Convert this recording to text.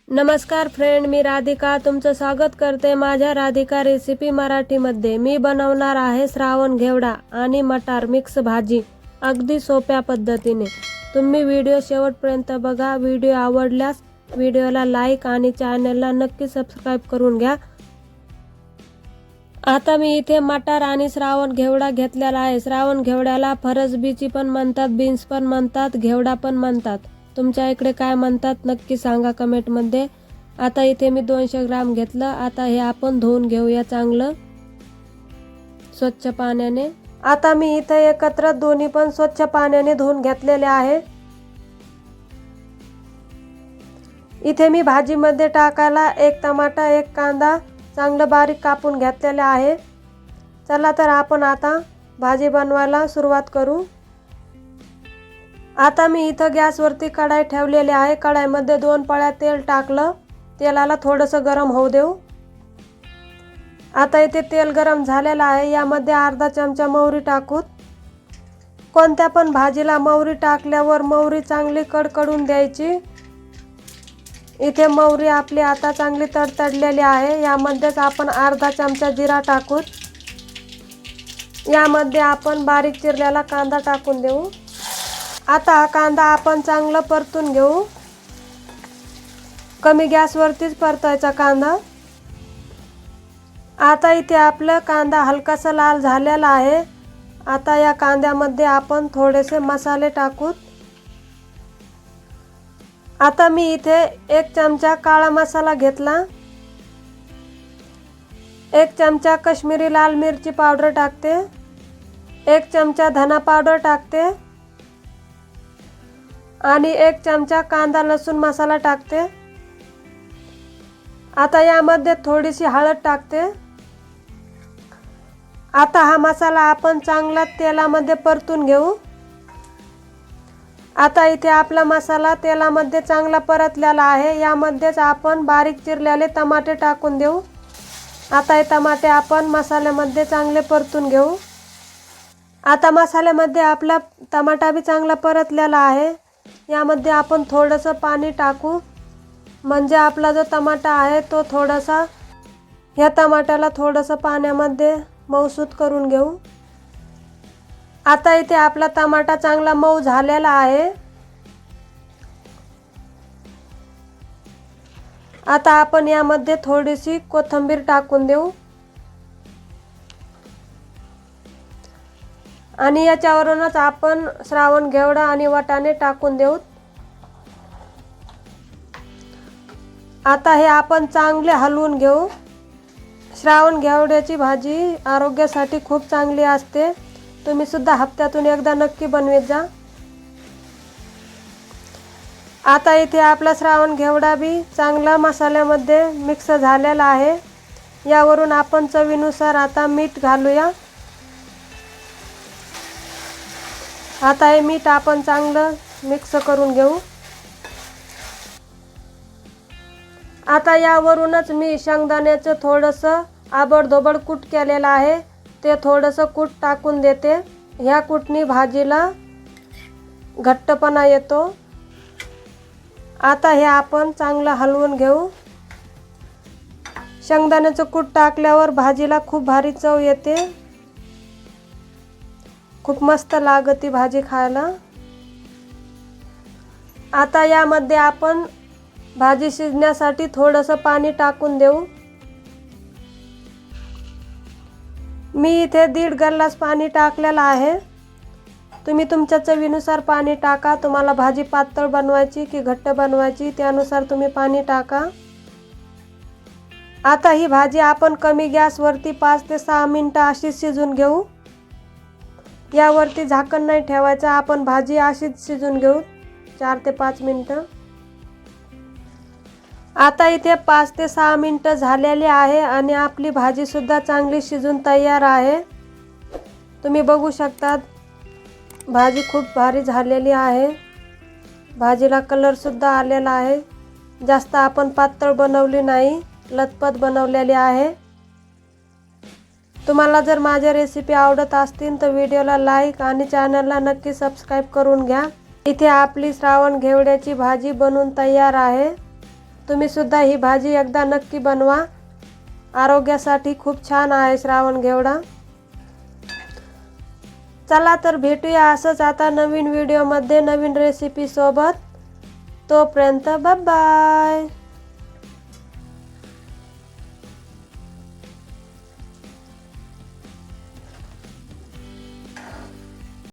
नमस्कार फ्रेंड, मी राधिका तुमचं स्वागत करते माझ्या राधिका रेसिपी मराठीमध्ये। मी बनवणार आहे श्रावण घेवडा आणि मटार मिक्स भाजी अगदी सोप्या पद्धतीने। तुम्ही व्हिडिओ शेवटपर्यंत बघा। व्हिडिओ आवडल्यास व्हिडिओला लाईक आणि चॅनलला नक्की सबस्क्राइब करून घ्या। आता मी इथे मटार आणि श्रावण घेवडा घेतलेला आहे। श्रावण घेवड्याला फरसबीची पण म्हणतात, बीन्स पण म्हणतात, घेवडा पण म्हणतात। तुमच्या इकडे काय म्हणतात नक्की सांगा कमेंट मध्ये। आता इथे मी 200 ग्राम घेतलं। आता हे आपण धुवून घेऊया चांगलं स्वच्छ पाण्याने। आता मी इथे एकत्र दोन्ही पण स्वच्छ पाण्याने धुवून घेतलेले आहे। इथे मी भाजीमध्ये टाकायला एक टमाटा, एक कांदा चांगलं बारीक कापून घेतलेले आहे। चला तर आपण आता भाजी बनवायला सुरुवात करू। आता मी इथं गॅसवरती कढाई ठेवलेली आहे। कढाईमध्ये 2 पळ्या तेल टाकलं। तेलाला थोडंसं गरम होऊ देऊ। आता इथे तेल गरम झालेलं आहे। यामध्ये अर्धा चमचा मोहरी टाकू। कोणत्या पण भाजीला मोहरी टाकल्यावर मोहरी चांगली कडकडून द्यायची। इथे मोहरी आपली आता चांगली तडतडलेली आहे। यामध्येच आपण अर्धा चमचा जिरा टाकू। यामध्ये आपण बारीक चिरलेला कांदा टाकून देऊ। आता हा कांदा आपण चांगला परतून घेऊ। कमी गॅसवरतीच परतायचा कांदा। आता इथे आपला कांदा हलकासा लाल झालेला आहे। आता या कांद्यामध्ये आपण थोडेसे मसाले टाकू। आता मी इथे 1 चमचा काळा मसाला घेतला। 1 चमचा काश्मीरी लाल मिरची पावडर टाकते। 1 चमचा धना पावडर टाकते आणि 1 चमचा कांदा लसूण मसाला टाकते। आता यामध्ये थोडीशी हळद टाकते। आता हा मसाला आपण चांगला तेलामध्ये परतून घेऊ। आता इथे आपला मसाला तेलामध्ये चांगला परतलेला आहे। यामध्येच आपण बारीक चिरलेले टमाटे टाकून देऊ। आता हे टमाटे आपण मसाल्यामध्ये चांगले परतून घेऊ। आता मसाल्यामध्ये आपला टमाटा भी चांगला परतलेला आहे। यामध्ये आपण थोडंसं पाणी टाकू, म्हणजे आपला जो टमाटा आहे तो थोडासा या टमाट्याला थोडंसं पाण्यामध्ये मऊसूत करून घेऊ। आता इथे आपला टमाटा चांगला मऊ झालेला आहे। आता आपण यामध्ये थोडीशी कोथिंबीर टाकून देऊ आणि याच्यावरूनच आपण श्रावण घेवडा आणि वाटाणे टाकून देऊ। आता हे आपण चांगले हलवून घेऊ। श्रावण घेवड्याची भाजी आरोग्यासाठी खूप चांगली असते। तुम्ही सुद्धा हप्त्यातून एकदा नक्की बनवीत जा। आता इथे आपला श्रावण घेवडा भी चांगला मसाल्यामध्ये मिक्स झालेला आहे। यावरून आपण चवीनुसार आता मीठ घालूया। आता हे मीठ आपण चांगलं मिक्स करून घेऊ। आता यावरूनच मी शेंगदाण्याचं थोडंसं आबडधोबड कूट केलेलं आहे ते थोडंसं कूट टाकून देते। ह्या कूटनी भाजीला घट्टपणा येतो। आता हे आपण चांगलं हलवून घेऊ। शेंगदाण्याचं कूट टाकल्यावर भाजीला खूप भारी चव येते। खूप मस्त लागते भाजी खायला। आता यामध्ये आपण भाजी शिजण्यासाठी थोडंसं पाणी टाकून देऊ। मी इथे 1.5 ग्लास पाणी टाकलेलं आहे। तुम्ही तुमच्या चवीनुसार पाणी टाका। तुम्हाला भाजी पातळ बनवायची की घट्ट बनवायची त्यानुसार तुम्ही पाणी टाका। आता ही भाजी आपण कमी गॅसवरती 5 ते 6 मिनिटं अशी शिजून घेऊ। यावरती झाकण नाही ठेवायचं, आपण भाजी अशीच शिजून घेऊ 4 ते 5 मिनिटं। आता इथे 5 ते 6 मिनिटं झालेली आहे आणि आपली भाजी सुद्धा चांगली शिजून तयार आहे। तुम्ही बघू शकता भाजी खूप भारी झालेली आहे। भाजीला कलर सुद्धा आलेला आहे। जास्त आपण पातळ बनवली नाही, लतपत बनवलेली आहे। तुम्हाला जर माझ्या रेसिपी आवडत असतील तर व्हिडिओला लाईक आणि चॅनलला नक्की सबस्क्राइब करून घ्या। इथे आपली श्रावण घेवड्याची भाजी बनवून तयार आहे। तुम्ही सुद्धा ही भाजी एकदा नक्की बनवा. आरोग्यासाठी खूप छान आहे श्रावण घेवडा. चला तर भेटूया असंच आता नवीन व्हिडिओमध्ये नवीन रेसिपी सोबत. तोपर्यंत बाय बाय.